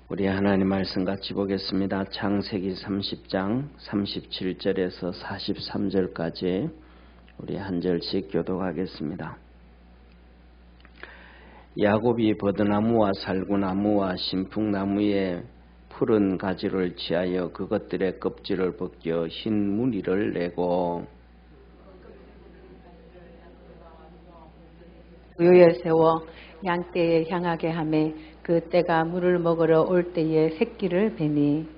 우리 하나님 말씀 같이 보겠습니다. 창세기 30장 37절에서 43절까지 우리 한 절씩 교독하겠습니다. 야곱이 버드나무와 살구나무와 신풍나무의 푸른 가지를 취하여 그것들의 껍질을 벗겨 흰 무늬를 내고 묘에 세워 양떼에 향하게 하매 그 떼가 물을 먹으러 올 때에 새끼를 베니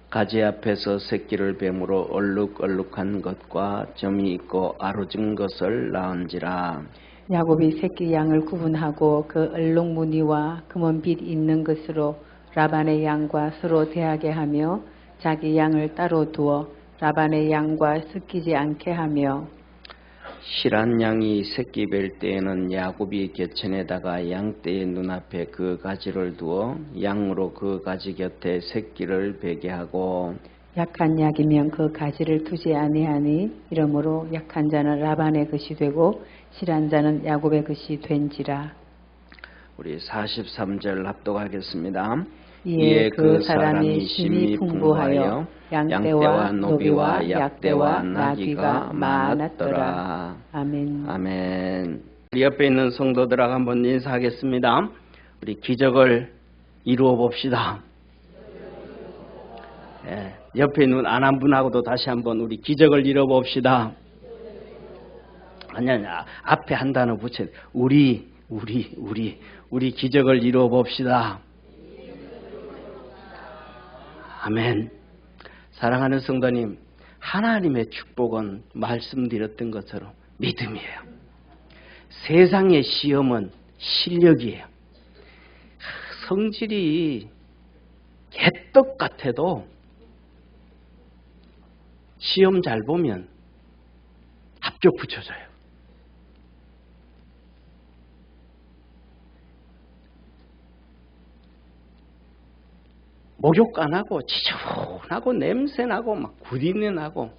가지 앞에서 새끼를 뱀으로 얼룩얼룩한 것과 점이 있고 아루진 것을 낳은지라. 야곱이 새끼 양을 구분하고 그 얼룩무늬와 금은빛 있는 것으로 라반의 양과 서로 대하게 하며 자기 양을 따로 두어 라반의 양과 섞이지 않게 하며 실한 양이 새끼 뵐 때에는 야곱이 개천에다가 양떼의 눈앞에 그 가지를 두어 양으로 그 가지 곁에 새끼를 베게 하고 약한 약이면 그 가지를 두지 아니하니 이러므로 약한 자는 라반의 것이 되고 실한 자는 야곱의 것이 된지라. 우리 43절 합독하겠습니다. 이에 그 사람이 심히 풍부하여 양떼와 노비와 약떼와 나귀가 많았더라. 아멘. 아멘. 우리 옆에 있는 성도들하고 한번 인사하겠습니다. 우리 기적을 이루어 봅시다. 네, 옆에 있는 안 한 분하고도 다시 한번 우리 기적을 이루어 봅시다. 아니 앞에 한 단어 붙여. 우리 기적을 이루어 봅시다. 아멘. 사랑하는 성도님, 하나님의 축복은 말씀드렸던 것처럼 믿음이에요. 세상의 시험은 실력이에요. 성질이 개떡 같아도 시험 잘 보면 합격 붙여줘요. 목욕 안 하고 지저분하고 냄새나고 막 구린내 나고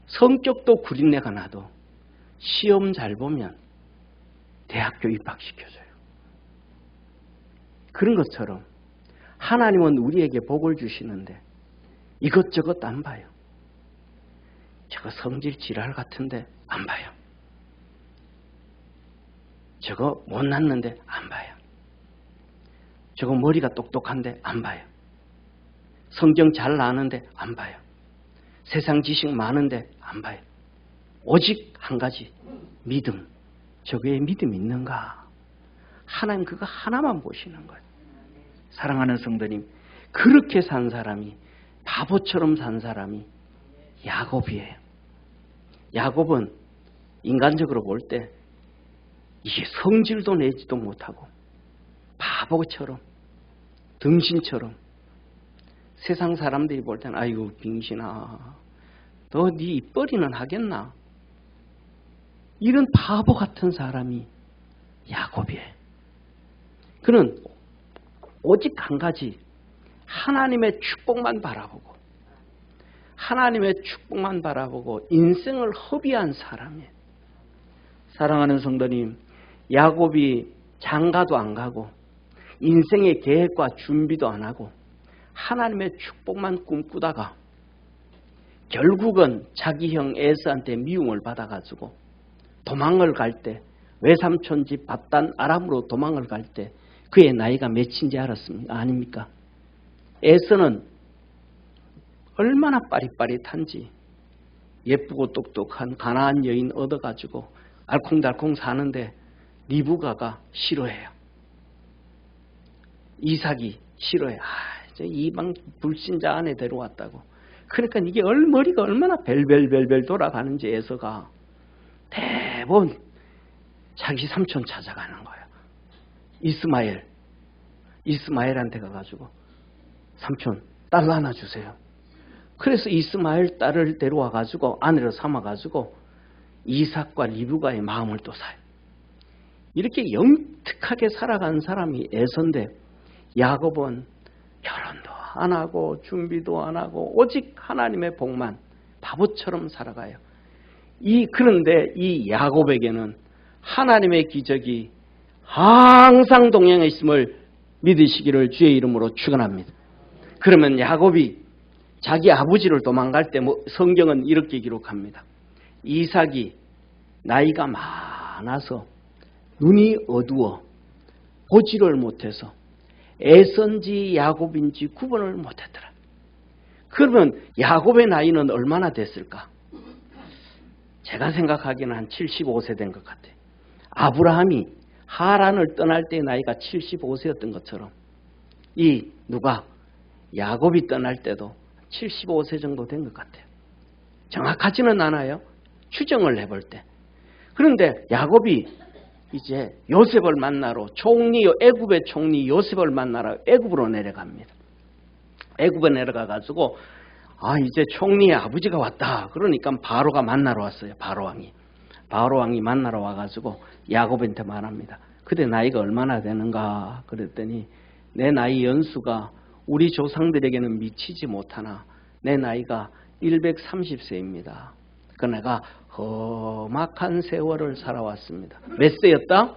성격도 구린내가 나도 시험 잘 보면 대학교 입학시켜줘요. 그런 것처럼 하나님은 우리에게 복을 주시는데 이것저것 안 봐요. 저거 성질 지랄 같은데 안 봐요. 저거 못 낳는데 안 봐요. 저거 머리가 똑똑한데 안 봐요. 성경 잘 아는데 안 봐요. 세상 지식 많은데 안 봐요. 오직 한 가지, 믿음. 저거에 믿음이 있는가? 하나님 그거 하나만 보시는 거예요. 사랑하는 성도님, 그렇게 산 사람이, 바보처럼 산 사람이 야곱이에요. 야곱은 인간적으로 볼 때 이게 성질도 내지도 못하고 바보처럼 등신처럼 세상 사람들이 볼 때는 아이고 빙신아 너 네 입벌이는 하겠나? 이런 바보 같은 사람이 야곱이에요. 그는 오직 한 가지 하나님의 축복만 바라보고 하나님의 축복만 바라보고 인생을 허비한 사람이에요. 사랑하는 성도님, 야곱이 장가도 안 가고 인생의 계획과 준비도 안 하고 하나님의 축복만 꿈꾸다가 결국은 자기 형 에서한테 미움을 받아가지고 도망을 갈 때 외삼촌 집 밧단 아람으로 도망을 갈 때 그의 나이가 몇인지 알았습니까? 아닙니까? 에서는 얼마나 빠릿빠릿한지 예쁘고 똑똑한 가나안 여인 얻어가지고 알콩달콩 사는데 리브가가 싫어해요. 이삭이 싫어해. 저 이방 불신자 안에 데려왔다고. 그러니까 이게 머리가 얼마나 벨벨벨벨 돌아가는지 에서가 대부분 자기 삼촌 찾아가는 거예요. 이스마엘한테 가가지고 삼촌 딸 하나 주세요. 그래서 이스마엘 딸을 데려와가지고 아내로 삼아가지고 이삭과 리브가의 마음을 또 사요. 이렇게 영특하게 살아간 사람이 에서인데 야곱은 결혼도 안 하고 준비도 안 하고 오직 하나님의 복만 바보처럼 살아가요. 그런데 이 야곱에게는 하나님의 기적이 항상 동행해 있음을 믿으시기를 주의 이름으로 축원합니다. 그러면 야곱이 자기 아버지를 도망갈 때 성경은 이렇게 기록합니다. 이삭이 나이가 많아서 눈이 어두워 보지를 못해서 에서인지 야곱인지 구분을 못했더라. 그러면 야곱의 나이는 얼마나 됐을까? 제가 생각하기에는 한 75세 된 것 같아요. 아브라함이 하란을 떠날 때 나이가 75세였던 것처럼 야곱이 떠날 때도 75세 정도 된 것 같아요. 정확하지는 않아요. 추정을 해볼 때. 그런데 야곱이 이제 요셉을 만나러 애굽의 총리 요셉을 만나러 애굽으로 내려갑니다. 애굽에 내려가가지고 이제 총리의 아버지가 왔다. 그러니까 바로가 만나러 왔어요. 바로 왕이 만나러 와가지고 야곱한테 말합니다. 그대 나이가 얼마나 되는가? 그랬더니 내 나이 연수가 우리 조상들에게는 미치지 못하나 내 나이가 130세입니다. 그 내가 험악한 세월을 살아왔습니다. 몇 세였다?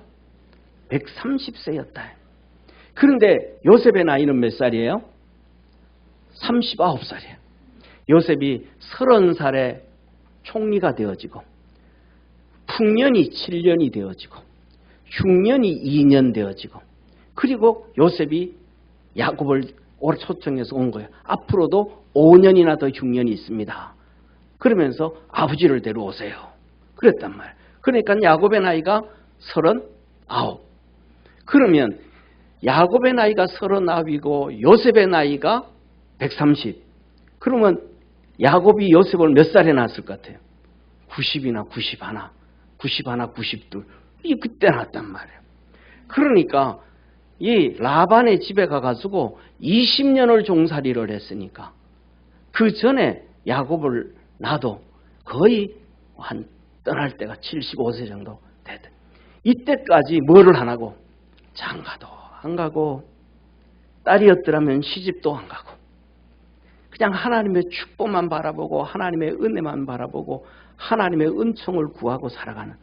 130세였다. 그런데 요셉의 나이는 몇 살이에요? 39살이에요. 요셉이 30살에 총리가 되어지고 풍년이 7년이 되어지고 흉년이 2년 되어지고 그리고 요셉이 야곱을 초청해서 온 거예요. 앞으로도 5년이나 더 흉년이 있습니다. 그러면서 아버지를 데려오세요. 그랬단 말이에요. 그러니까 야곱의 나이가 39. 그러면 야곱의 나이가 39이고 요셉의 나이가 130. 그러면 야곱이 요셉을 몇 살에 낳았을 것 같아요? 90이나 91, 92. 그때 낳았단 말이에요. 그러니까 이 라반의 집에 가가지고 20년을 종살이를 했으니까 그 전에 야곱을 낳아도 거의 떠날 때가 75세 정도 됐다. 이때까지 뭐를 안 하고 장가도 안 가고 딸이었더라면 시집도 안 가고 그냥 하나님의 축복만 바라보고 하나님의 은혜만 바라보고 하나님의 은총을 구하고 살아가는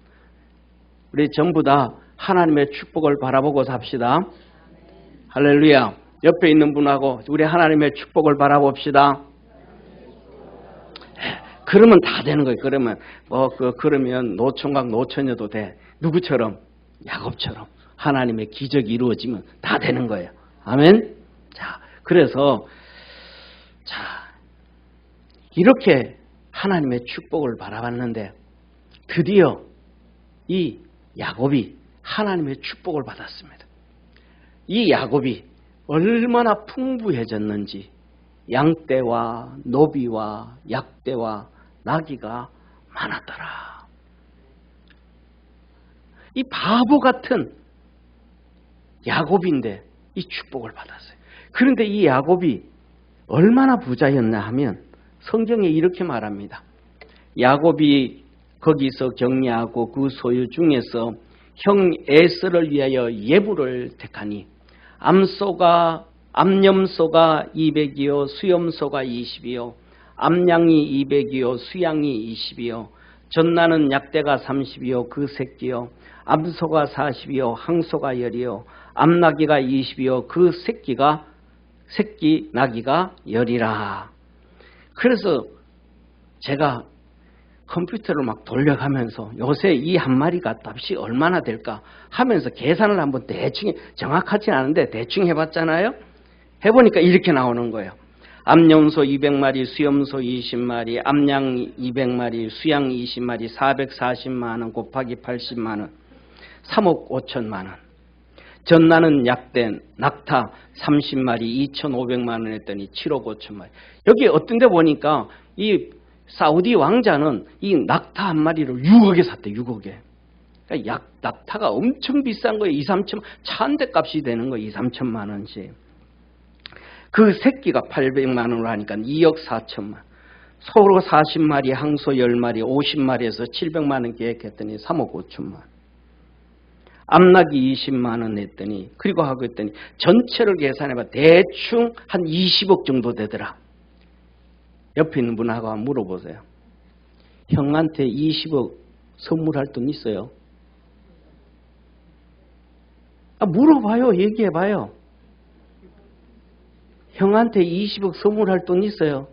우리 전부 다 하나님의 축복을 바라보고 삽시다. 할렐루야. 옆에 있는 분하고 우리 하나님의 축복을 바라봅시다. 그러면 다 되는 거예요. 그러면 노총각 노처녀도 돼. 누구처럼? 야곱처럼 하나님의 기적이 이루어지면 다 되는 거예요. 아멘. 그래서 이렇게 하나님의 축복을 바라봤는데 드디어 이 야곱이 하나님의 축복을 받았습니다. 이 야곱이 얼마나 풍부해졌는지 양떼와 노비와 약떼와 나귀가 많았더라. 이 바보 같은 야곱인데 이 축복을 받았어요. 그런데 이 야곱이 얼마나 부자였나 하면 성경에 이렇게 말합니다. 야곱이 거기서 격려하고 그 소유 중에서 형 에서를 위하여 예부를 택하니 암염소가 200이요 수염소가 20이요 암양이 200이요 수양이 20이요 전나는 약대가 30이요 그 새끼요 암소가 40이요 항소가 10이요 암나귀가 20이요 그 새끼 나귀가 10이라. 그래서 제가 컴퓨터를 막 돌려가면서 요새 이 한 마리가 값이 얼마나 될까 하면서 계산을 한번 대충 정확하진 않은데 대충 해봤잖아요. 해보니까 이렇게 나오는 거예요. 암염소 200마리, 수염소 20마리, 암양 200마리, 수양 20마리, 440만 원 곱하기 80만 원, 3억 5천만 원. 전나는 약대 낙타 30마리 2,500만 원 했더니 7억 5천만 원. 여기 어떤 데 보니까 이 사우디 왕자는 이 낙타 한 마리를 6억에 샀대. 6억에. 그러니까 낙타가 엄청 비싼 거예요. 2, 3천 차 한 대 값이 되는 거예요. 2, 3천만 원씩. 그 새끼가 800만 원으로 하니까 2억 4천만 원. 소로 40마리, 항소 10마리, 50마리에서 700만 원 계획했더니 3억 5천만 원. 암낙이 20만 원 했더니 그리고 하고 했더니 전체를 계산해봐 대충 한 20억 정도 되더라. 옆에 있는 분하고 한번 물어보세요. 형한테 20억 선물할 돈 있어요? 물어봐요. 얘기해봐요. 형한테 20억 선물할 돈 있어요?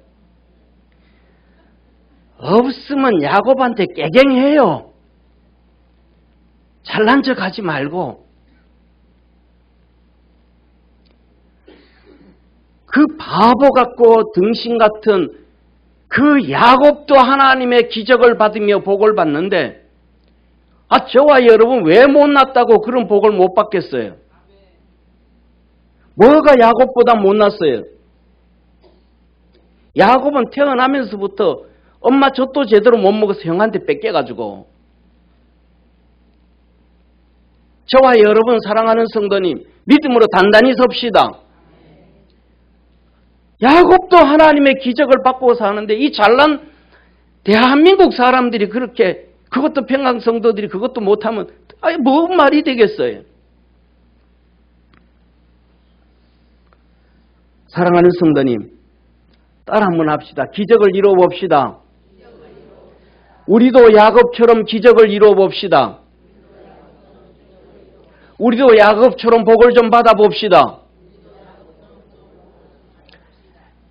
없으면 야곱한테 깨갱해요. 잘난 척 하지 말고. 그 바보 같고 등신 같은 그 야곱도 하나님의 기적을 받으며 복을 받는데, 저와 여러분 왜 못났다고 그런 복을 못 받겠어요? 뭐가 야곱보다 못났어요? 야곱은 태어나면서부터 엄마 젖도 제대로 못 먹어서 형한테 뺏겨가지고. 저와 여러분 사랑하는 성도님, 믿음으로 단단히 섭시다. 야곱도 하나님의 기적을 받고 사는데 이 잘난 대한민국 사람들이 그렇게, 그것도 평강 성도들이 그것도 못하면 뭔 말이 되겠어요? 사랑하는 성도님, 따라 한번 합시다. 기적을 이루어 봅시다. 우리도 야곱처럼 기적을 이루어 봅시다. 우리도 야곱처럼 복을 좀 받아 봅시다.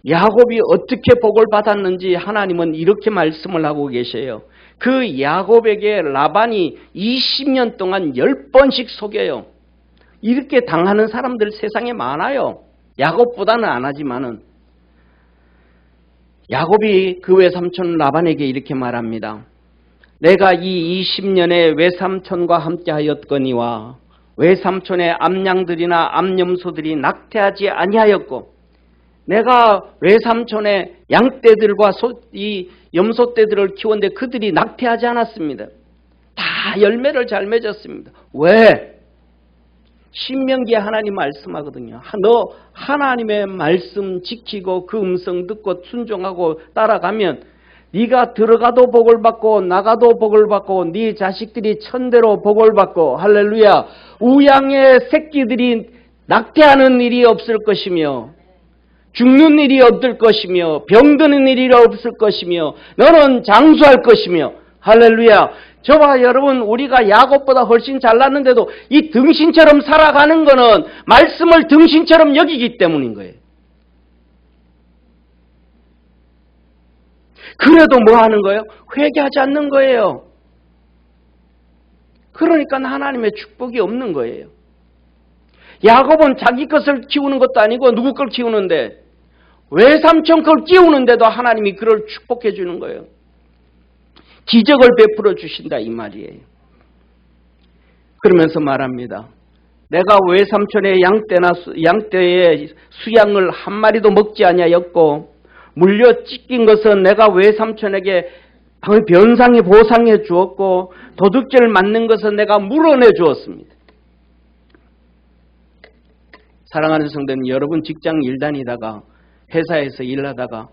야곱이 어떻게 복을 받았는지 하나님은 이렇게 말씀을 하고 계셔요. 그 야곱에게 라반이 20년 동안 10번씩 속여요. 이렇게 당하는 사람들 세상에 많아요. 야곱보다는 안 하지만은. 야곱이 그 외삼촌 라반에게 이렇게 말합니다. 내가 이 20년에 외삼촌과 함께 하였거니와 외삼촌의 암양들이나 암염소들이 낙태하지 아니하였고, 내가 외삼촌의 양떼들과 이 염소떼들을 키웠는데 그들이 낙태하지 않았습니다. 다 열매를 잘 맺었습니다. 왜? 신명기에 하나님 말씀하거든요. 너 하나님의 말씀 지키고 그 음성 듣고 순종하고 따라가면 네가 들어가도 복을 받고 나가도 복을 받고 네 자식들이 천대로 복을 받고, 할렐루야, 우양의 새끼들이 낙태하는 일이 없을 것이며 죽는 일이 없을 것이며 병드는 일이 없을 것이며 너는 장수할 것이며, 할렐루야. 저와 여러분, 우리가 야곱보다 훨씬 잘났는데도 이 등신처럼 살아가는 것은 말씀을 등신처럼 여기기 때문인 거예요. 그래도 뭐 하는 거예요? 회개하지 않는 거예요. 그러니까 하나님의 축복이 없는 거예요. 야곱은 자기 것을 키우는 것도 아니고 누구 걸 키우는데, 외삼촌 걸 키우는데도 하나님이 그를 축복해 주는 거예요. 기적을 베풀어 주신다 이 말이에요. 그러면서 말합니다. 내가 외삼촌의 양떼의 수양을 한 마리도 먹지 아니하였고, 물려 찢긴 것은 내가 외삼촌에게 변상에 보상해 주었고, 도둑질 맞는 것은 내가 물어내 주었습니다. 사랑하는 성도님, 여러분 직장 일 다니다가 회사에서 일하다가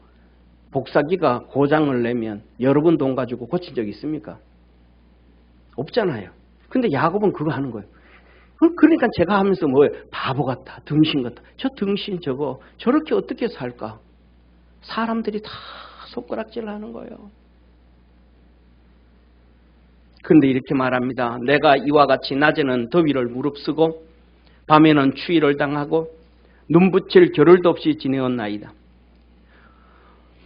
복사기가 고장을 내면 여러분 돈 가지고 고친 적 있습니까? 없잖아요. 근데 야곱은 그거 하는 거예요. 그러니까 제가 하면서 뭐예요? 바보 같다, 등신 같다. 저 등신 저거 저렇게 어떻게 살까? 사람들이 다 손가락질 하는 거예요. 그런데 이렇게 말합니다. 내가 이와 같이 낮에는 더위를 무릅쓰고 밤에는 추위를 당하고 눈붙일 겨를도 없이 지내었나이다.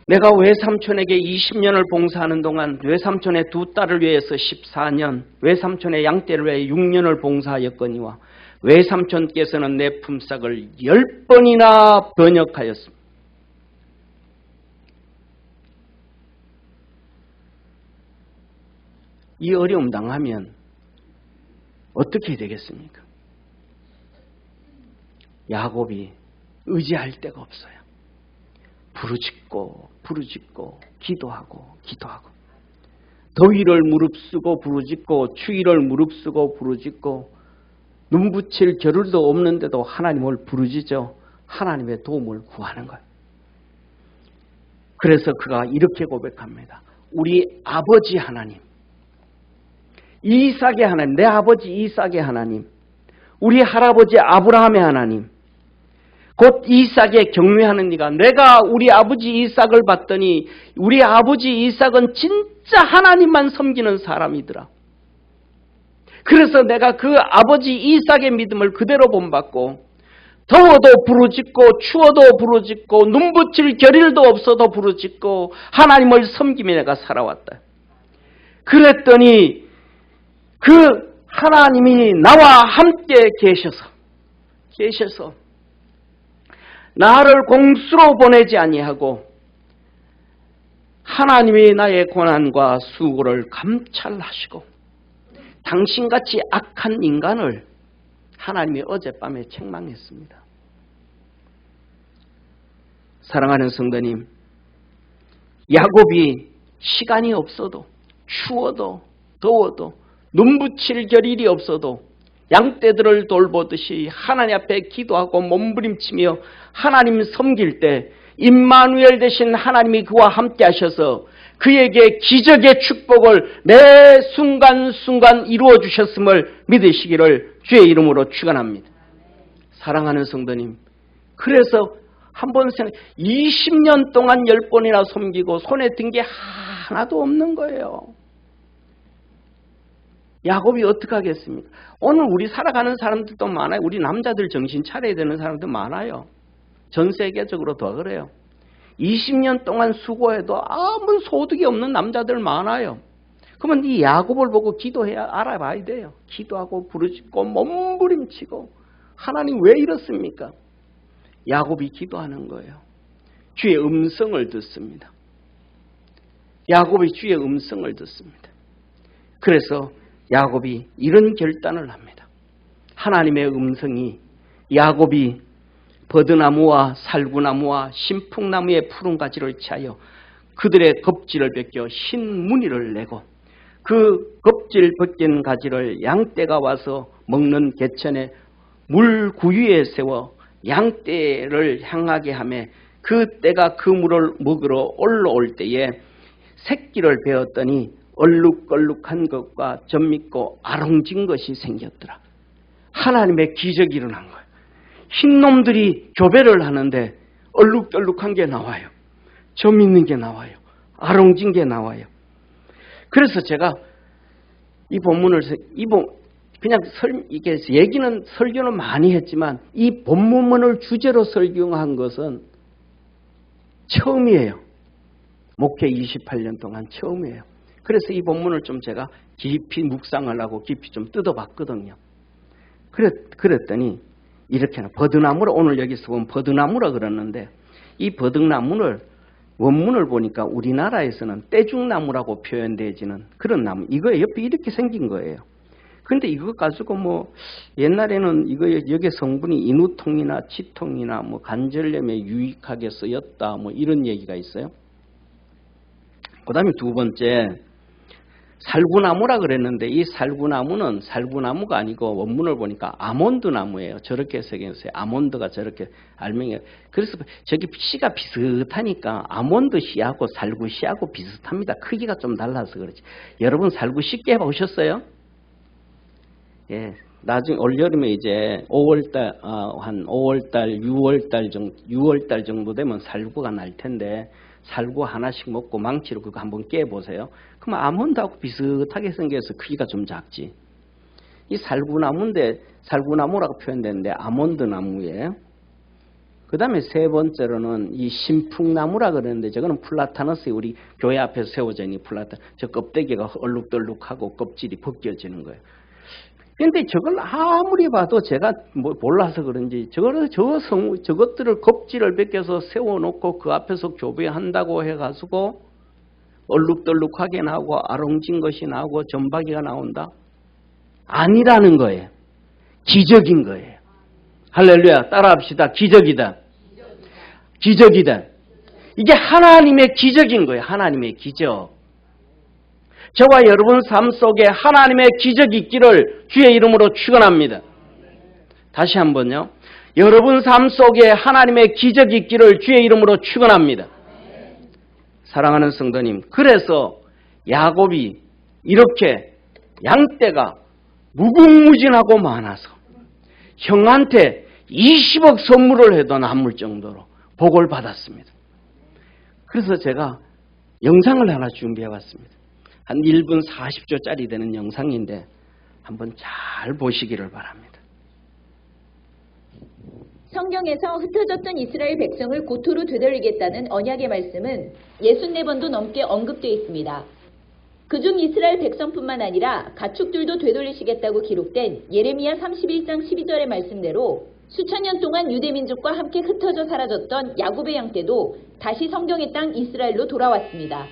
내가 외삼촌에게 20년을 봉사하는 동안 외삼촌의 두 딸을 위해서 14년, 외삼촌의 양떼를 위해 6년을 봉사하였거니와 외삼촌께서는 내 품삯을 10번이나 번역하였습니다. 이 어려움 당하면 어떻게 되겠습니까? 야곱이 의지할 데가 없어요. 부르짖고 기도하고 더위를 무릅쓰고 부르짖고 추위를 무릅쓰고 부르짖고 눈붙일 겨를도 없는데도 하나님을 부르짖어 하나님의 도움을 구하는 거예요. 그래서 그가 이렇게 고백합니다. 우리 아버지 하나님, 이삭의 하나님, 내 아버지 이삭의 하나님, 우리 할아버지 아브라함의 하나님, 곧 이삭의 경외하는 이가, 내가 우리 아버지 이삭을 봤더니 우리 아버지 이삭은 진짜 하나님만 섬기는 사람이더라. 그래서 내가 그 아버지 이삭의 믿음을 그대로 본받고 더워도 부르짖고 추워도 부르짖고 눈 붙일 겨를도 없어도 부르짖고 하나님을 섬기며 내가 살아왔다. 그랬더니 그 하나님이 나와 함께 계셔서 나를 공수로 보내지 아니하고 하나님이 나의 고난과 수고를 감찰하시고 당신같이 악한 인간을 하나님이 어젯밤에 책망했습니다. 사랑하는 성도님, 야곱이 시간이 없어도 추워도 더워도 눈 붙일 겨를이 없어도 양떼들을 돌보듯이 하나님 앞에 기도하고 몸부림치며 하나님 섬길 때 임마누엘 되신 하나님이 그와 함께 하셔서 그에게 기적의 축복을 매 순간순간 이루어 주셨음을 믿으시기를 주의 이름으로 축원합니다. 사랑하는 성도님, 그래서 한번 생각, 20년 동안 10번이나 섬기고 손에 든 게 하나도 없는 거예요. 야곱이 어떻게 하겠습니까? 오늘 우리 살아가는 사람들도 많아요. 우리 남자들 정신 차려야 되는 사람들 많아요. 전 세계적으로 더 그래요. 20년 동안 수고해도 아무 소득이 없는 남자들 많아요. 그러면 이 야곱을 보고 기도해야 알아봐야 돼요. 기도하고 부르짖고 몸부림치고 하나님 왜 이렇습니까? 야곱이 기도하는 거예요. 주의 음성을 듣습니다. 야곱이 주의 음성을 듣습니다. 그래서 야곱이 이런 결단을 합니다. 하나님의 음성이 야곱이 버드나무와 살구나무와 신풍나무의 푸른 가지를 취하여 그들의 겁질을 벗겨 흰 무늬를 내고 그 겁질 벗긴 가지를 양떼가 와서 먹는 개천에 물 구유에 세워 양떼를 향하게 하며 그 떼가 그 물을 먹으러 올라올 때에 새끼를 베었더니 얼룩덜룩한 것과 점 있고 아롱진 것이 생겼더라. 하나님의 기적이 일어난 거예요. 흰놈들이 교배를 하는데 얼룩덜룩한 게 나와요. 점 있는 게 나와요. 아롱진 게 나와요. 그래서 제가 이 본문을 그냥 이게 얘기는 설교는 많이 했지만 이 본문을 주제로 설교한 것은 처음이에요. 목회 28년 동안 처음이에요. 그래서 이 본문을 좀 제가 깊이 묵상을 하고 깊이 좀 뜯어봤거든요. 그랬더니 이렇게는 버드나무로 오늘 여기서 보면 버드나무라 그러는데 이 버드나무를 원문을 보니까 우리나라에서는 떼죽나무라고 표현되지는 그런 나무. 이거 옆에 이렇게 생긴 거예요. 근데 이거 가지고 옛날에는 여기 성분이 인후통이나 치통이나 관절염에 유익하게 쓰였다 이런 얘기가 있어요. 그 다음에 두 번째 살구나무라 그랬는데 이 살구나무는 살구나무가 아니고 원문을 보니까 아몬드 나무예요. 저렇게 새겼어요. 아몬드가 저렇게 알맹이에요. 그래서 저기 씨가 비슷하니까 아몬드 씨하고 살구 씨하고 비슷합니다. 크기가 좀 달라서 그렇지. 여러분 살구 씨 깨보셨어요? 예, 나중에 올여름에 이제 5월달, 한 5월달, 6월달 정도 되면 살구가 날 텐데 살구 하나씩 먹고 망치로 그거 한번 깨보세요. 그럼 아몬드하고 비슷하게 생겨서 크기가 좀 작지. 이 살구나무인데 살구나무라고 표현되는데 아몬드 나무예요. 그 다음에 세 번째로는 이 신풍나무라 그러는데 저거는 플라타너스 우리 교회 앞에서 세워져 있는 저 껍데기가 얼룩덜룩하고 껍질이 벗겨지는 거예요. 그런데 저걸 아무리 봐도 제가 몰라서 그런지 저것들을 겁질을 벗겨서 세워놓고 그 앞에서 교배한다고 해가지고 얼룩덜룩하게 나오고 아롱진 것이 나오고 점박이가 나온다? 아니라는 거예요. 기적인 거예요. 할렐루야. 따라합시다. 기적이다. 기적이다. 이게 하나님의 기적인 거예요. 하나님의 기적. 저와 여러분 삶 속에 하나님의 기적이 있기를 주의 이름으로 축원합니다. 다시 한번요. 여러분 삶 속에 하나님의 기적이 있기를 주의 이름으로 축원합니다. 사랑하는 성도님, 그래서 야곱이 이렇게 양떼가 무궁무진하고 많아서 형한테 20억 선물을 해도 남을 정도로 복을 받았습니다. 그래서 제가 영상을 하나 준비해 왔습니다. 한 1분 40초짜리 되는 영상인데 한번 잘 보시기를 바랍니다. 성경에서 흩어졌던 이스라엘 백성을 고토로 되돌리겠다는 언약의 말씀은 64번도 넘게 언급되어 있습니다. 그중 이스라엘 백성뿐만 아니라 가축들도 되돌리시겠다고 기록된 예레미야 31장 12절의 말씀대로 수천 년 동안 유대민족과 함께 흩어져 사라졌던 야곱의 양 떼도 다시 성경의 땅 이스라엘로 돌아왔습니다.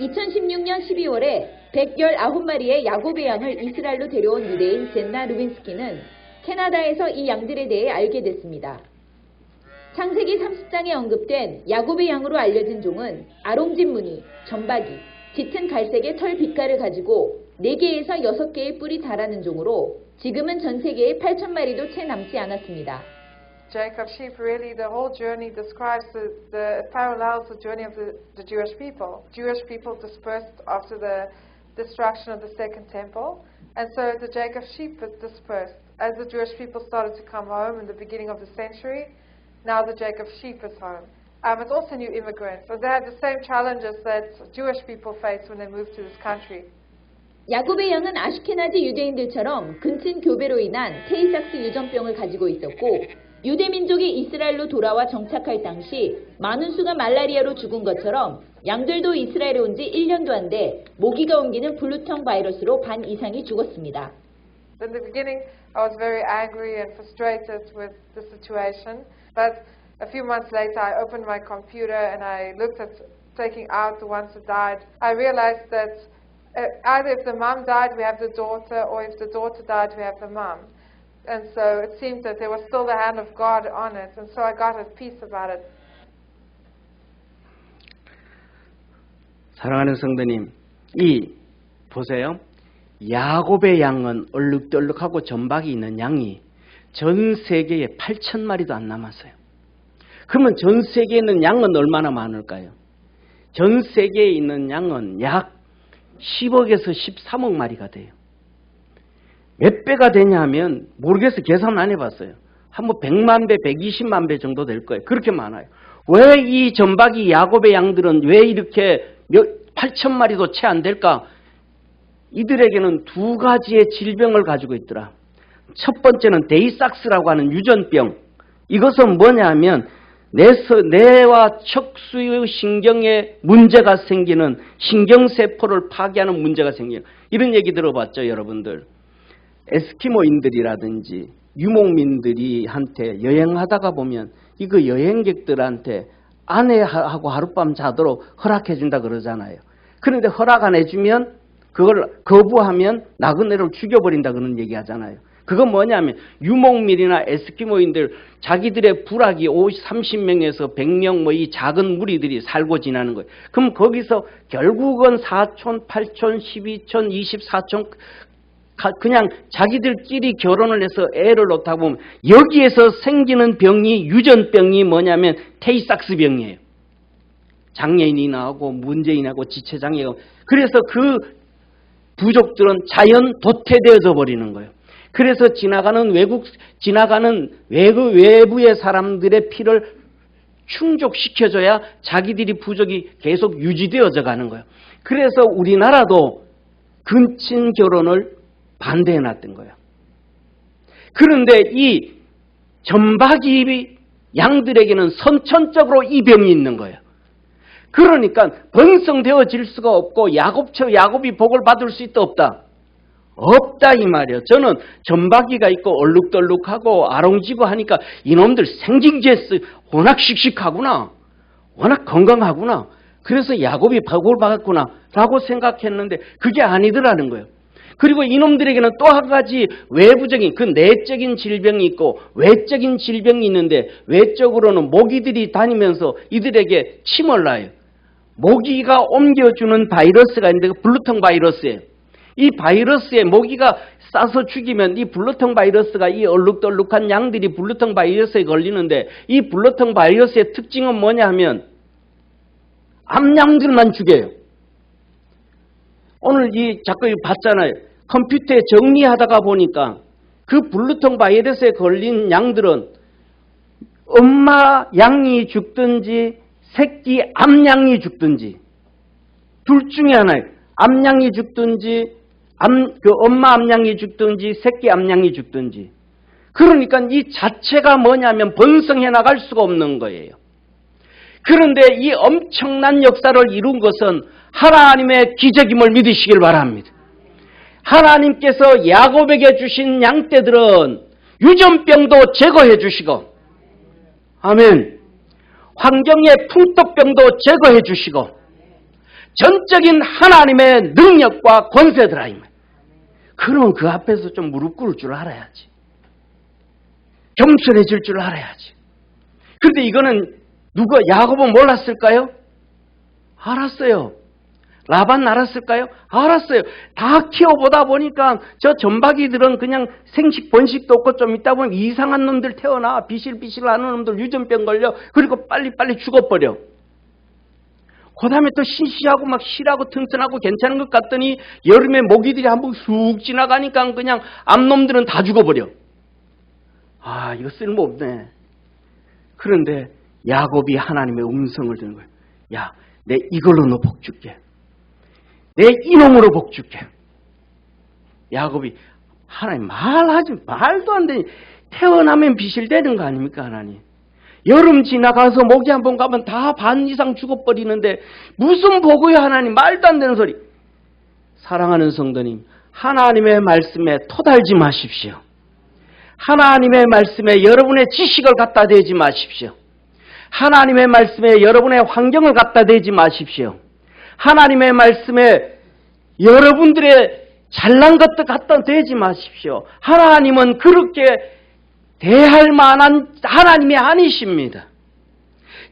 2016년 12월에 119마리의 야곱의 양을 이스라엘로 데려온 유대인 젠나 루빈스키는 캐나다에서 이 양들에 대해 알게 됐습니다. 창세기 30장에 언급된 야곱의 양으로 알려진 종은 아롱진 무늬, 점박이, 짙은 갈색의 털 빛깔을 가지고 4개에서 6개의 뿔이 자라는 종으로 지금은 전 세계에 8,000마리도 채 남지 않았습니다. Jacob sheep, really the whole journey describes the parallels the journey of the Jewish people. Jewish people dispersed after the destruction of the second temple, and so the Jacob sheep was dispersed. As the Jewish people started to come home in the beginning of the century, now the Jacob sheep is home. It's also new immigrants, so they have the same challenges that Jewish people face when they moved to this country. 야곱의 양은 아슈케나지 유대인들처럼 근친 교배로 인한 테이삭스 유전병을 가지고 있었고 유대 민족이 이스라엘로 돌아와 정착할 당시 많은 수가 말라리아로 죽은 것처럼 양들도 이스라엘에 온 지 1년도 안 돼 모기가 옮기는 블루텅 바이러스로 반 이상이 죽었습니다. In the beginning, I was very angry and frustrated with the situation, but a few months later I opened my computer and I looked at taking out the ones that died. I realized that either if the mom died, we have the daughter, or if the daughter died, we have the mom. And so it seemed that there was still the hand of God on it, and so I got at peace about it. 사랑하는 성도님, 보세요. 야곱의 양은 얼룩덜룩하고 점박이 있는 양이 전 세계에 8,000마리도 안 남았어요. 그러면 전 세계에 있는 양은 얼마나 많을까요? 전 세계에 있는 양은 약 10억에서 13억 마리가 돼요. 몇 배가 되냐 하면 모르겠어요. 계산 안 해봤어요. 한번 100만 배, 120만 배 정도 될 거예요. 그렇게 많아요. 왜 이 점박이 야곱의 양들은 왜 이렇게 8,000마리도 채 안 될까? 이들에게는 두 가지의 질병을 가지고 있더라. 첫 번째는 데이삭스라고 하는 유전병. 이것은 뭐냐 하면 뇌와 척수 신경에 문제가 생기는 신경세포를 파괴하는 문제가 생기는 이런 얘기 들어봤죠, 여러분들. 에스키모인들이라든지 유목민들이 한테 여행하다가 보면 이거 여행객들한테 아내하고 하룻밤 자도록 허락해준다 그러잖아요. 그런데 허락 안 해주면 그걸 거부하면 나그네를 죽여버린다 그런 얘기 하잖아요. 그건 뭐냐면 유목민이나 에스키모인들 자기들의 부락이 30명에서 100명 이 작은 무리들이 살고 지나는 거예요. 그럼 거기서 결국은 4촌, 8촌, 12촌, 24촌 그냥 자기들끼리 결혼을 해서 애를 놓다 보면 여기에서 생기는 병이 유전병이 뭐냐면 테이삭스 병이에요. 장애인이 나오고 문재인이 나고 지체장애가 그래서 그 부족들은 자연 도태되어져 버리는 거예요. 그래서 지나가는 외부의 사람들의 피를 충족시켜줘야 자기들이 부족이 계속 유지되어져 가는 거예요. 그래서 우리나라도 근친 결혼을 반대해 놨던 거예요. 그런데 이 점박이 양들에게는 선천적으로 이 병이 있는 거예요. 그러니까 번성되어질 수가 없고 야곱이 복을 받을 수 있다 없다? 없다 이 말이에요. 저는 점박이가 있고 얼룩덜룩하고 아롱지고 하니까 이놈들 생징제스 워낙 씩씩하구나. 워낙 건강하구나. 그래서 야곱이 복을 받았구나 라고 생각했는데 그게 아니더라는 거예요. 그리고 이놈들에게는 또 한 가지 외부적인 그 내적인 질병이 있고 외적인 질병이 있는데 외적으로는 모기들이 다니면서 이들에게 침을 놔요. 모기가 옮겨주는 바이러스가 있는데 그 블루텅 바이러스예요. 이 바이러스에 모기가 싸서 죽이면 이 블루텅 바이러스가 이 얼룩덜룩한 양들이 블루텅 바이러스에 걸리는데 이 블루텅 바이러스의 특징은 뭐냐 하면 암양들만 죽여요. 오늘 자꾸 봤잖아요. 컴퓨터에 정리하다가 보니까 그 블루텅 바이러스에 걸린 양들은 엄마 양이 죽든지 새끼 암양이 죽든지 둘 중에 하나예요. 암양이 죽든지 엄마 암양이 죽든지 새끼 암양이 죽든지 그러니까 이 자체가 뭐냐면 번성해 나갈 수가 없는 거예요. 그런데 이 엄청난 역사를 이룬 것은 하나님의 기적임을 믿으시길 바랍니다. 하나님께서 야곱에게 주신 양떼들은 유전병도 제거해 주시고, 아멘. 환경의 풍토병도 제거해 주시고, 전적인 하나님의 능력과 권세더라. 그러면 그 앞에서 좀 무릎 꿇을 줄 알아야지. 겸손해질 줄 알아야지. 그런데 이거는 누가 야곱은 몰랐을까요? 알았어요. 라반 알았을까요? 알았어요. 다 키워보다 보니까 저 전박이들은 그냥 생식 번식도 없고 좀 있다 보면 이상한 놈들 태어나. 비실비실하는 놈들 유전병 걸려. 그리고 빨리빨리 죽어버려. 그 다음에 또 신시하고 막 실하고 튼튼하고 괜찮은 것 같더니 여름에 모기들이 한번 쑥 지나가니까 그냥 암놈들은 다 죽어버려. 아, 이거 쓸모없네. 그런데 야곱이 하나님의 음성을 듣는 거예요. 야, 내 이걸로 너 복 줄게. 내 이놈으로 복 줄게. 야곱이 하나님 말도 안 되니 태어나면 비실되는 거 아닙니까 하나님? 여름 지나가서 모기 한 번 가면 다 반 이상 죽어버리는데 무슨 복이야 하나님? 말도 안 되는 소리. 사랑하는 성도님, 하나님의 말씀에 토달지 마십시오. 하나님의 말씀에 여러분의 지식을 갖다 대지 마십시오. 하나님의 말씀에 여러분의 환경을 갖다 대지 마십시오. 하나님의 말씀에 여러분들의 잘난 것도 갖다 대지 마십시오. 하나님은 그렇게 대할 만한 하나님이 아니십니다.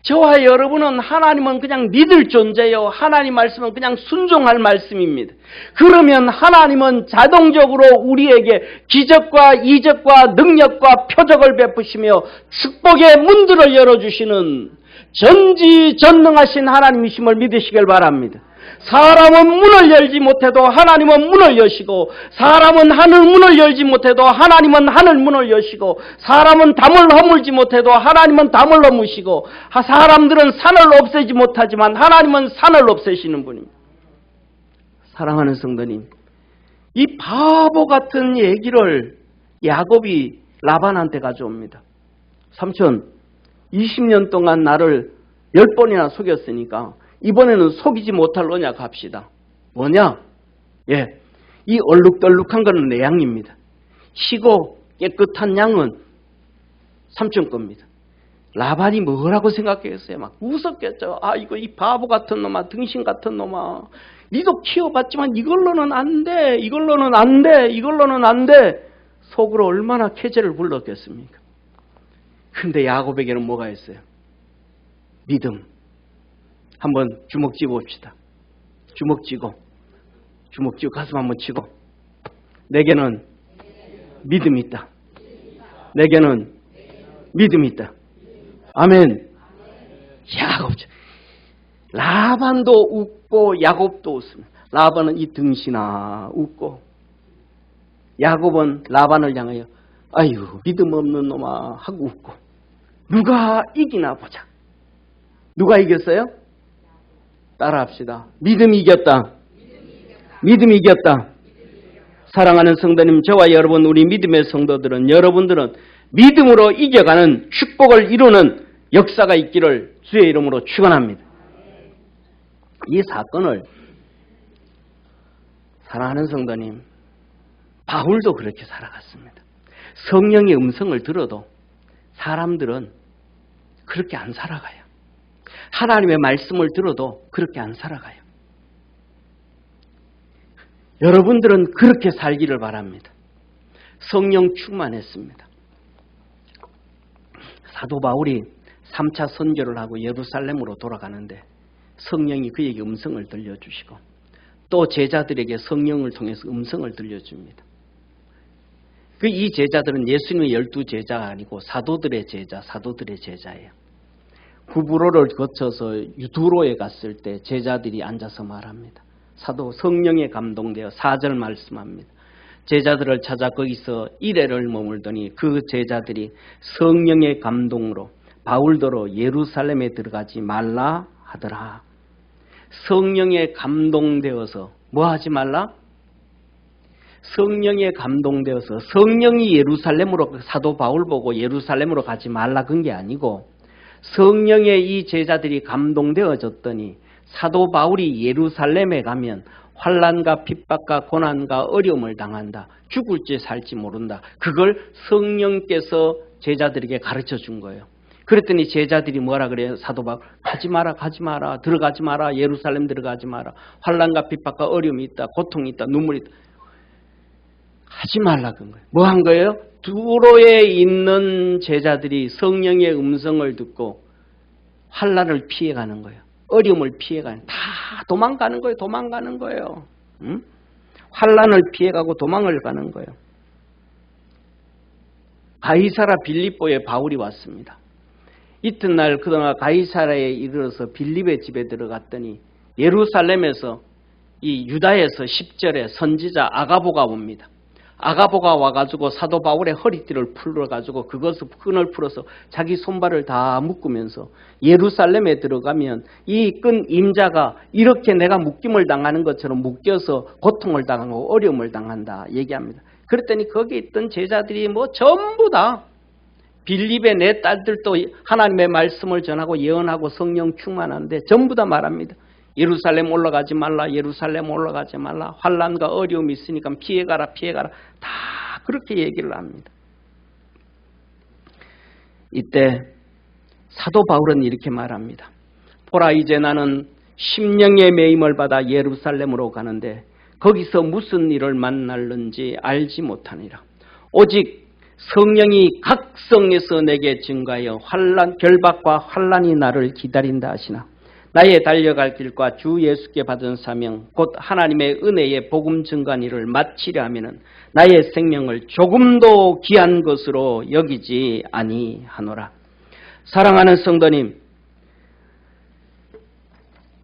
저와 여러분은 하나님은 그냥 믿을 존재요. 하나님 말씀은 그냥 순종할 말씀입니다. 그러면 하나님은 자동적으로 우리에게 기적과 이적과 능력과 표적을 베푸시며 축복의 문들을 열어주시는 전지전능하신 하나님이심을 믿으시길 바랍니다. 사람은 문을 열지 못해도 하나님은 문을 여시고, 사람은 하늘 문을 열지 못해도 하나님은 하늘 문을 여시고, 사람은 담을 허물지 못해도 하나님은 담을 허무시고, 사람들은 산을 없애지 못하지만 하나님은 산을 없애시는 분입니다. 사랑하는 성도님, 이 바보 같은 얘기를 야곱이 라반한테 가져옵니다. 삼촌, 20년 동안 나를 10번이나 속였으니까 이번에는 속이지 못할 언약 합시다. 뭐냐? 예, 이 얼룩덜룩한 거는 내 양입니다. 희고 깨끗한 양은 삼촌 겁니다. 라반이 뭐라고 생각했어요? 막 웃었겠죠. 아, 이거 이 바보 같은 놈아, 등신 같은 놈아. 니도 키워봤지만 이걸로는 안 돼. 이걸로는 안 돼. 이걸로는 안 돼. 속으로 얼마나 쾌재를 불렀겠습니까? 근데 야곱에게는 뭐가 있어요? 믿음. 한번 주먹 쥐봅시다. 주먹 쥐고 가슴 한번 치고. 내게는 믿음이 있다. 내게는 믿음이 있다. 아멘. 야곱. 라반도 웃고 야곱도 웃습니다. 라반은 이 등신아 웃고, 야곱은 라반을 향하여 아유 믿음 없는 놈아 하고 웃고. 누가 이기나 보자. 누가 이겼어요? 따라합시다. 믿음이 이겼다. 믿음이 이겼다. 사랑하는 성도님, 저와 여러분, 우리 믿음의 성도들은, 여러분들은 믿음으로 이겨가는 축복을 이루는 역사가 있기를 주의 이름으로 축원합니다. 이 사건을, 사랑하는 성도님, 바울도 그렇게 살아갔습니다. 성령의 음성을 들어도 사람들은 그렇게 안 살아가요. 하나님의 말씀을 들어도 그렇게 안 살아가요. 여러분들은 그렇게 살기를 바랍니다. 성령 충만했습니다. 사도 바울이 3차 선교를 하고 예루살렘으로 돌아가는데 성령이 그에게 음성을 들려주시고, 또 제자들에게 성령을 통해서 음성을 들려줍니다. 이 제자들은 예수님의 12제자가 아니고 사도들의 제자예요. 구브로를 거쳐서 유두로에 갔을 때 제자들이 앉아서 말합니다. 사도 성령에 감동되어 4절 말씀합니다. 제자들을 찾아 거기서 이래를 머물더니 그 제자들이 성령의 감동으로 바울더러 예루살렘에 들어가지 말라 하더라. 성령에 감동되어서 뭐 하지 말라? 성령에 감동되어서 성령이 예루살렘으로 사도 바울 보고 예루살렘으로 가지 말라 그런 게 아니고 성령에 이 제자들이 감동되어졌더니 사도 바울이 예루살렘에 가면 환난과 핍박과 고난과 어려움을 당한다. 죽을지 살지 모른다. 그걸 성령께서 제자들에게 가르쳐 준 거예요. 그랬더니 제자들이 뭐라 그래요? 사도 바울 가지 마라 가지 마라 들어가지 마라 예루살렘 들어가지 마라 환난과 핍박과 어려움이 있다 고통이 있다 눈물이 있다. 하지 말라 그런 거예요. 뭐 한 거예요? 두로에 있는 제자들이 성령의 음성을 듣고 환난을 피해가는 거예요. 어려움을 피해가는 다 도망가는 거예요. 도망가는 거예요. 응? 환난을 피해가고 도망을 가는 거예요. 가이사라 빌립보에 바울이 왔습니다. 이튿날 그동안 가이사라에 이르러서 빌립의 집에 들어갔더니 예루살렘에서 이 유다에서 10절에 선지자 아가보가 옵니다. 아가보가 와가지고 사도 바울의 허리띠를 풀어가지고 그것을 끈을 풀어서 자기 손발을 다 묶으면서 예루살렘에 들어가면 이 끈 임자가 이렇게 내가 묶임을 당하는 것처럼 묶여서 고통을 당하고 어려움을 당한다 얘기합니다. 그랬더니 거기 있던 제자들이 뭐 전부 다 빌립의 내 딸들도 하나님의 말씀을 전하고 예언하고 성령 충만한데 전부 다 말합니다. 예루살렘 올라가지 말라. 예루살렘 올라가지 말라. 환난과 어려움이 있으니까 피해가라. 피해가라. 다 그렇게 얘기를 합니다. 이때 사도 바울은 이렇게 말합니다. 보라 이제 나는 심령의 매임을 받아 예루살렘으로 가는데 거기서 무슨 일을 만날는지 알지 못하니라. 오직 성령이 각 성에서 내게 증가하여 결박과 환난이 나를 기다린다 하시나 나의 달려갈 길과 주 예수께 받은 사명 곧 하나님의 은혜의 복음 증거한 일을 마치려 하면은 나의 생명을 조금도 귀한 것으로 여기지 아니하노라. 사랑하는 성도님,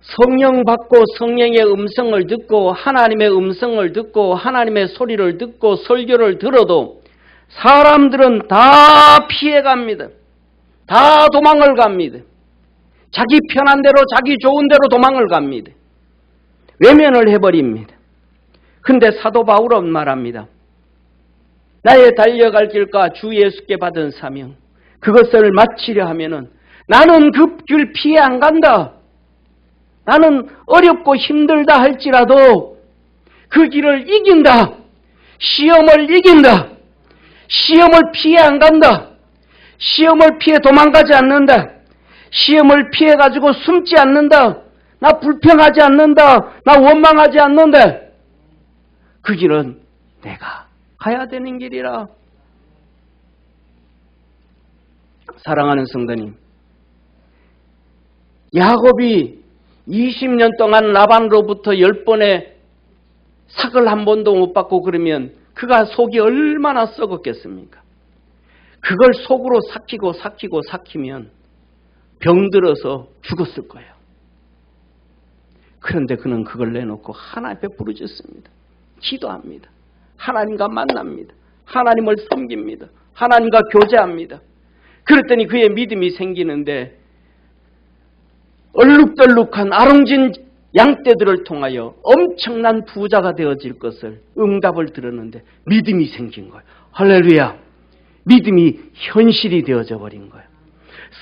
성령 받고 성령의 음성을 듣고 하나님의 음성을 듣고 하나님의 소리를 듣고 설교를 들어도 사람들은 다 피해갑니다. 다 도망을 갑니다. 자기 편한 대로 자기 좋은 대로 도망을 갑니다. 외면을 해버립니다. 근데 사도 바울은 말합니다. 나의 달려갈 길과 주 예수께 받은 사명 그것을 마치려 하면은 나는 그 길 피해 안 간다. 나는 어렵고 힘들다 할지라도 그 길을 이긴다. 시험을 이긴다. 시험을 피해 안 간다. 시험을 피해 도망가지 않는다. 시험을 피해가지고 숨지 않는다. 나 불평하지 않는다. 나 원망하지 않는다. 그 길은 내가 가야 되는 길이라. 사랑하는 성도님, 야곱이 20년 동안 라반으로부터 10번의 삭을 한 번도 못 받고 그러면 그가 속이 얼마나 썩었겠습니까? 그걸 속으로 삭히면 병들어서 죽었을 거예요. 그런데 그는 그걸 내놓고 하나님 앞에 부르짖습니다. 기도합니다. 하나님과 만납니다. 하나님을 섬깁니다. 하나님과 교제합니다. 그랬더니 그의 믿음이 생기는데 얼룩덜룩한 아롱진 양떼들을 통하여 엄청난 부자가 되어질 것을 응답을 들었는데 믿음이 생긴 거예요. 할렐루야. 믿음이 현실이 되어져 버린 거예요.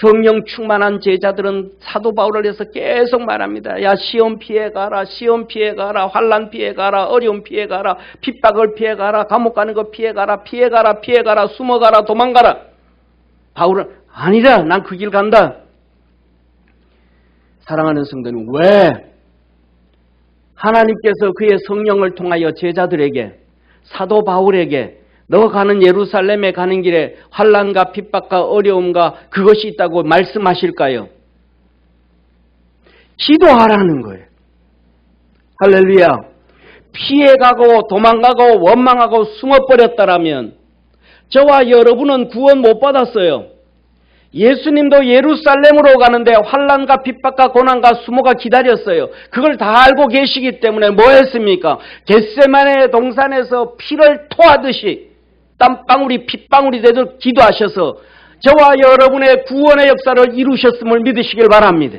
성령 충만한 제자들은 사도 바울을 해서 계속 말합니다. 야 시험 피해가라. 시험 피해가라. 환난 피해가라. 어려움 피해가라. 핍박을 피해가라. 감옥 가는 거 피해가라. 피해가라. 피해가라. 숨어가라. 도망가라. 바울은 아니다. 난 그 길 간다. 사랑하는 성도님, 왜 하나님께서 그의 성령을 통하여 제자들에게 사도 바울에게 너 가는 예루살렘에 가는 길에 환난과 핍박과 어려움과 그것이 있다고 말씀하실까요? 기도하라는 거예요. 할렐루야. 피해가고 도망가고 원망하고 숨어버렸다라면 저와 여러분은 구원 못 받았어요. 예수님도 예루살렘으로 가는데 환난과 핍박과 고난과 수모가 기다렸어요. 그걸 다 알고 계시기 때문에 뭐 했습니까? 겟세마네 동산에서 피를 토하듯이 땀방울이 핏방울이 되도록 기도하셔서 저와 여러분의 구원의 역사를 이루셨음을 믿으시길 바랍니다.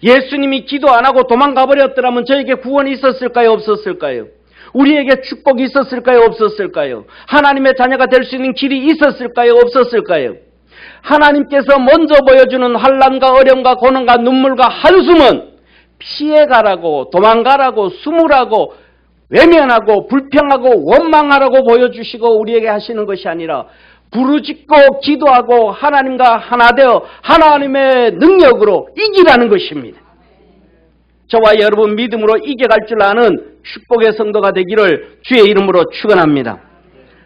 예수님이 기도 안 하고 도망가 버렸더라면 저에게 구원이 있었을까요? 없었을까요? 우리에게 축복이 있었을까요? 없었을까요? 하나님의 자녀가 될 수 있는 길이 있었을까요? 없었을까요? 하나님께서 먼저 보여주는 환난과 어려움과 고난과 눈물과 한숨은 피해가라고, 도망가라고, 숨으라고, 외면하고 불평하고 원망하라고 보여주시고 우리에게 하시는 것이 아니라 부르짖고 기도하고 하나님과 하나 되어 하나님의 능력으로 이기라는 것입니다. 저와 여러분 믿음으로 이겨갈 줄 아는 축복의 성도가 되기를 주의 이름으로 축원합니다.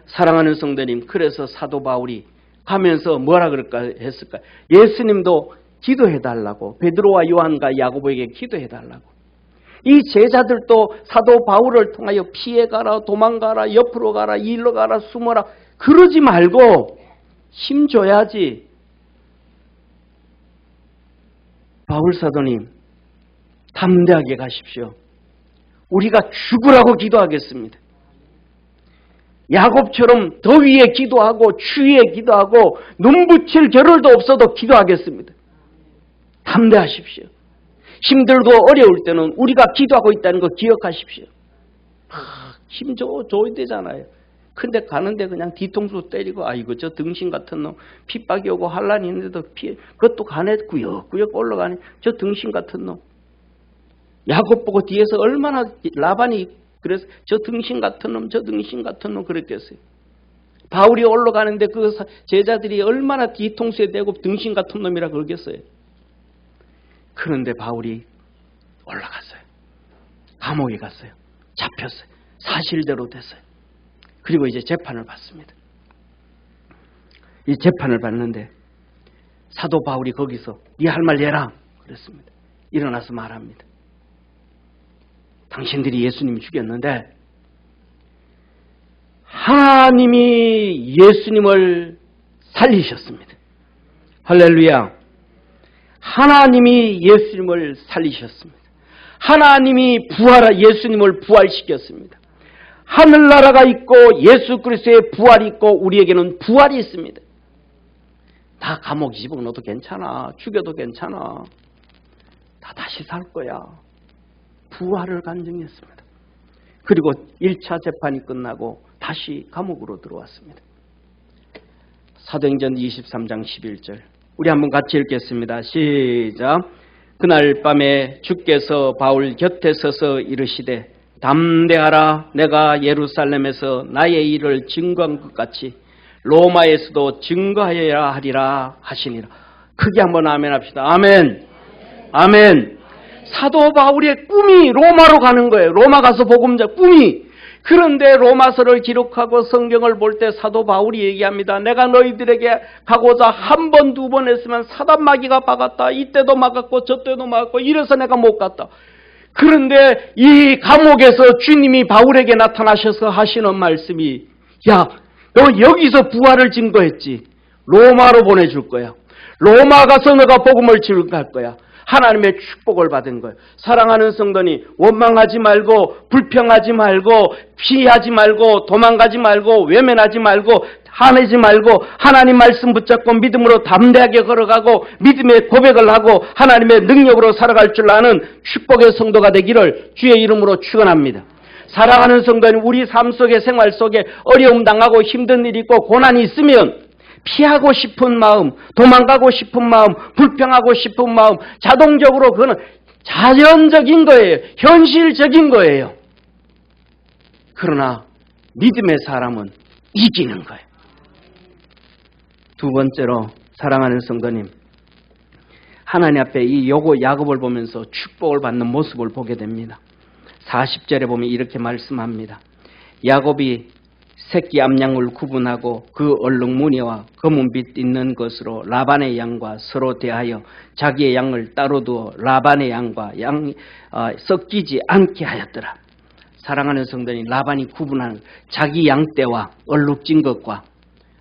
사랑하는 성도님, 그래서 사도 바울이 가면서 뭐라 그럴까 했을까? 예수님도 기도해달라고, 베드로와 요한과 야고보에게 기도해달라고. 이 제자들도 사도 바울을 통하여 피해가라, 도망가라, 옆으로 가라, 일로 가라, 숨어라 그러지 말고 힘줘야지. 바울 사도님, 담대하게 가십시오. 우리가 죽으라고 기도하겠습니다. 야곱처럼 더위에 기도하고 추위에 기도하고 눈 붙일 겨를도 없어도 기도하겠습니다. 담대하십시오. 힘들고 어려울 때는 우리가 기도하고 있다는 거 기억하십시오. 힘줘야 되잖아요. 근데 가는데 그냥 뒤통수 때리고 아이고 저 등신 같은 놈 핍박이 오고 환란이 있는데도 피해 그것도 가네 구역구역 올라가네 저 등신 같은 놈. 야곱 보고 뒤에서 얼마나 라반이 그래서 저 등신 같은 놈 저 등신 같은 놈 그랬겠어요. 바울이 올라가는데 그 제자들이 얼마나 뒤통수에 대고 등신 같은 놈이라 그러겠어요. 그런데 바울이 올라갔어요. 감옥에 갔어요. 잡혔어요. 사실대로 됐어요. 그리고 이제 재판을 받습니다. 이 재판을 받는데 사도 바울이 거기서 네 할 말 해라 그랬습니다. 일어나서 말합니다. 당신들이 예수님을 죽였는데 하나님이 예수님을 살리셨습니다. 할렐루야. 하나님이 예수님을 살리셨습니다. 하나님이 예수님을 부활시켰습니다. 하늘나라가 있고 예수 그리스도의 부활이 있고 우리에게는 부활이 있습니다. 다 감옥 집어넣어도 괜찮아. 죽여도 괜찮아. 다 다시 살 거야. 부활을 간증했습니다. 그리고 1차 재판이 끝나고 다시 감옥으로 들어왔습니다. 사도행전 23장 11절 우리 한번 같이 읽겠습니다. 시작. 그날 밤에 주께서 바울 곁에 서서 이르시되 담대하라. 내가 예루살렘에서 나의 일을 증거한 것 같이 로마에서도 증거하여야 하리라 하시니라. 크게 한번 아멘 합시다. 아멘. 아멘. 사도 바울의 꿈이 로마로 가는 거예요. 로마 가서 복음자 꿈이. 그런데 로마서를 기록하고 성경을 볼 때 사도 바울이 얘기합니다. 내가 너희들에게 가고자 한 번, 두 번 했으면 사단마귀가 박았다. 이때도 막았고 저때도 막았고 이래서 내가 못 갔다. 그런데 이 감옥에서 주님이 바울에게 나타나셔서 하시는 말씀이 야, 너 여기서 부활을 증거했지. 로마로 보내줄 거야. 로마 가서 너가 복음을 증거할 거야. 하나님의 축복을 받은 거예요. 사랑하는 성도님, 원망하지 말고 불평하지 말고 피하지 말고 도망가지 말고 외면하지 말고 화내지 말고 하나님 말씀 붙잡고 믿음으로 담대하게 걸어가고 믿음의 고백을 하고 하나님의 능력으로 살아갈 줄 아는 축복의 성도가 되기를 주의 이름으로 축원합니다. 사랑하는 성도님, 우리 삶 속에 생활 속에 어려움 당하고 힘든 일이 있고 고난이 있으면 피하고 싶은 마음, 도망가고 싶은 마음, 불평하고 싶은 마음, 자동적으로 그거는 자연적인 거예요. 현실적인 거예요. 그러나 믿음의 사람은 이기는 거예요. 두 번째로 사랑하는 성도님, 하나님 앞에 이 야곱을 보면서 축복을 받는 모습을 보게 됩니다. 40절에 보면 이렇게 말씀합니다. 야곱이 새끼 암양을 구분하고 그 얼룩무늬와 검은빛 있는 것으로 라반의 양과 서로 대하여 자기의 양을 따로 두어 라반의 양과 양이 섞이지 않게 하였더라. 사랑하는 성도님, 라반이 구분한 자기 양떼와 얼룩진 것과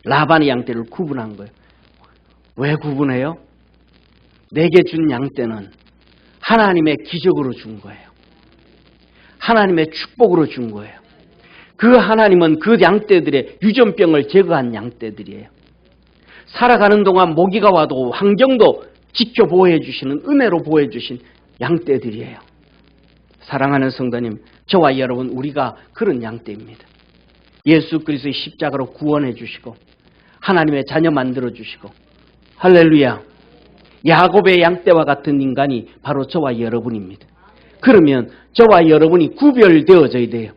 라반의 양떼를 구분한 거예요. 왜 구분해요? 내게 준 양떼는 하나님의 기적으로 준 거예요. 하나님의 축복으로 준 거예요. 그 하나님은 그 양떼들의 유전병을 제거한 양떼들이에요. 살아가는 동안 모기가 와도 환경도 지켜 보호해 주시는 은혜로 보호해 주신 양떼들이에요. 사랑하는 성도님, 저와 여러분 우리가 그런 양떼입니다. 예수 그리스도의 십자가로 구원해 주시고 하나님의 자녀 만들어 주시고 할렐루야. 야곱의 양떼와 같은 인간이 바로 저와 여러분입니다. 그러면 저와 여러분이 구별되어져야 돼요.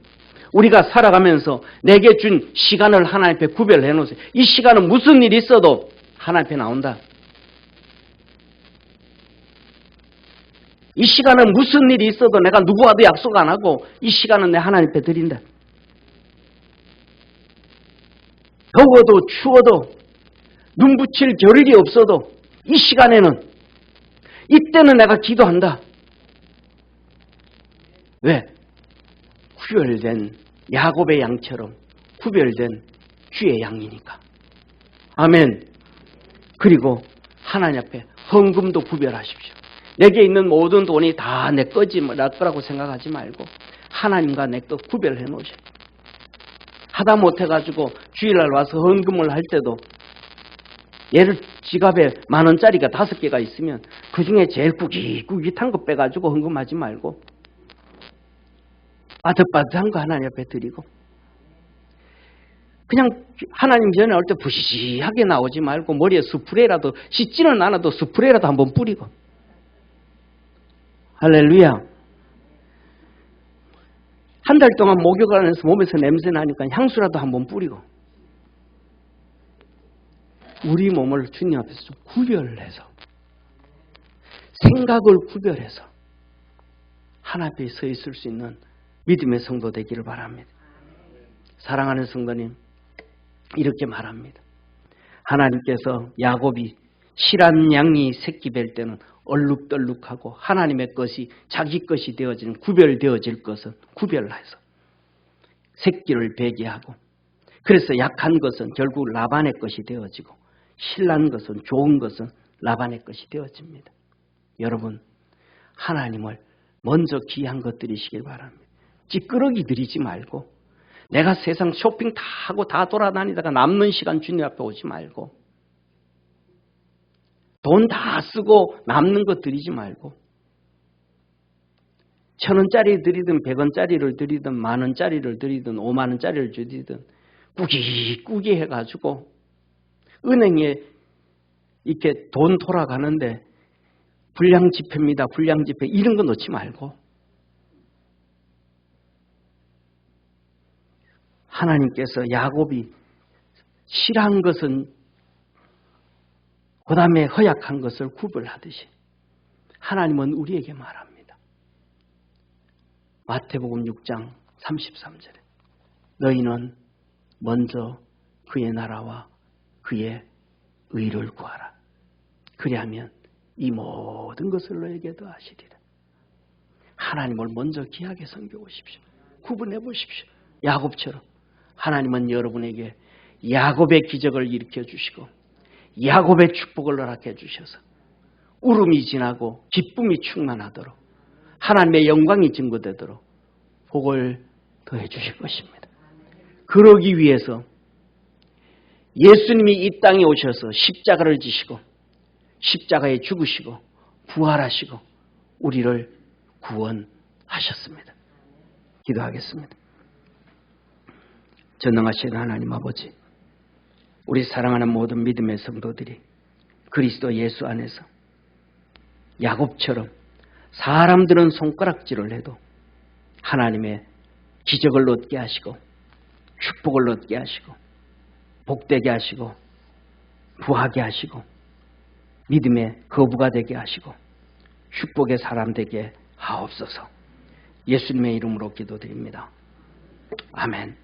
우리가 살아가면서 내게 준 시간을 하나님 앞에 구별해 놓으세요. 이 시간은 무슨 일이 있어도 하나님 앞에 나온다. 이 시간은 무슨 일이 있어도 내가 누구와도 약속 안 하고 이 시간은 내 하나님 앞에 드린다. 더워도 추워도 눈 붙일 겨를이 없어도 이 시간에는 이때는 내가 기도한다. 왜? 구별된 야곱의 양처럼 구별된 주의 양이니까. 아멘. 그리고 하나님 앞에 헌금도 구별하십시오. 내게 있는 모든 돈이 다 내 거라고 생각하지 말고 하나님과 내 것 구별해 놓으셔. 하다 못해가지고 주일날 와서 헌금을 할 때도 얘를 지갑에 10,000원짜리가 5개가 있으면 그 중에 제일 꾸깃꾸깃한 거 빼가지고 헌금하지 말고 빠듯빠듯한 거 하나님 앞에 드리고 그냥 하나님 전에 올 때 부시시하게 나오지 말고 머리에 스프레이라도 씻지는 않아도 스프레이라도 한번 뿌리고 할렐루야. 한 달 동안 목욕을 안 해서 몸에서 냄새 나니까 향수라도 한번 뿌리고 우리 몸을 주님 앞에서 좀 구별해서 생각을 구별해서 하나님 앞에 서 있을 수 있는 믿음의 성도 되기를 바랍니다. 사랑하는 성도님, 이렇게 말합니다. 하나님께서 야곱이 실한 양이 새끼 뵐 때는 얼룩덜룩하고 하나님의 것이 자기 것이 되어지는 구별되어질 것은 구별해서 새끼를 베게 하고 그래서 약한 것은 결국 라반의 것이 되어지고 신난 것은 좋은 것은 라반의 것이 되어집니다. 여러분 하나님을 먼저 귀한 것 드리시길 바랍니다. 찌끄러기 드리지 말고 내가 세상 쇼핑 다 하고 다 돌아다니다가 남는 시간 주님 앞에 오지 말고 돈 다 쓰고 남는 거 드리지 말고 1,000원짜리 드리든 100원짜리를 드리든 10,000원짜리를 드리든 50,000원짜리를 드리든 꾸기꾸기 해가지고 은행에 이렇게 돈 돌아가는데 불량지폐입니다. 불량지폐 이런 거 넣지 말고 하나님께서 야곱이 실한 것은 그 다음에 허약한 것을 구별하듯이 하나님은 우리에게 말합니다. 마태복음 6장 33절에 너희는 먼저 그의 나라와 그의 의를 구하라. 그리하면 이 모든 것을 너에게 더하시리라. 하나님을 먼저 귀하게 섬겨보십시오. 구분해 보십시오. 야곱처럼 하나님은 여러분에게 야곱의 기적을 일으켜 주시고 야곱의 축복을 허락해 주셔서 울음이 지나고 기쁨이 충만하도록 하나님의 영광이 증거되도록 복을 더해 주실 것입니다. 그러기 위해서 예수님이 이 땅에 오셔서 십자가를 지시고 십자가에 죽으시고 부활하시고 우리를 구원하셨습니다. 기도하겠습니다. 전능하신 하나님 아버지, 우리 사랑하는 모든 믿음의 성도들이 그리스도 예수 안에서 야곱처럼 사람들은 손가락질을 해도 하나님의 기적을 얻게 하시고 축복을 얻게 하시고 복되게 하시고 부하게 하시고 믿음의 거부가 되게 하시고 축복의 사람 되게 하옵소서. 예수님의 이름으로 기도드립니다. 아멘.